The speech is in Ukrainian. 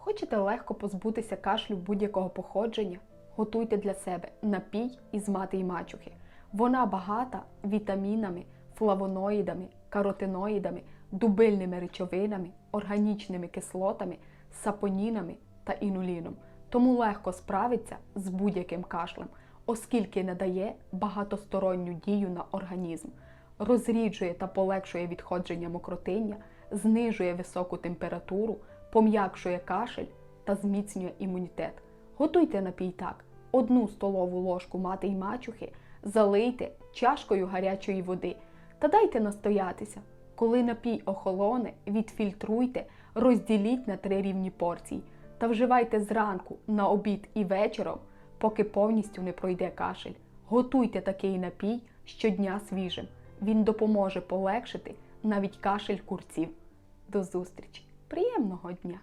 Хочете легко позбутися кашлю будь-якого походження? Готуйте для себе напій із мати й мачухи. Вона багата вітамінами, флавоноїдами, каротиноїдами, дубильними речовинами, органічними кислотами, сапонінами та інуліном. Тому легко справиться з будь-яким кашлем, оскільки надає багатосторонню дію на організм. Розріджує та полегшує відходження мокротиння, знижує високу температуру, пом'якшує кашель та зміцнює імунітет. Готуйте напій так. 1 столову ложку мати й мачухи залийте чашкою гарячої води та дайте настоятися. Коли напій охолоне, відфільтруйте, розділіть на 3 рівні порції та вживайте зранку, на обід і вечором, поки повністю не пройде кашель. Готуйте такий напій щодня свіжим. Він допоможе полегшити навіть кашель курців. До зустрічі! Приємного дня!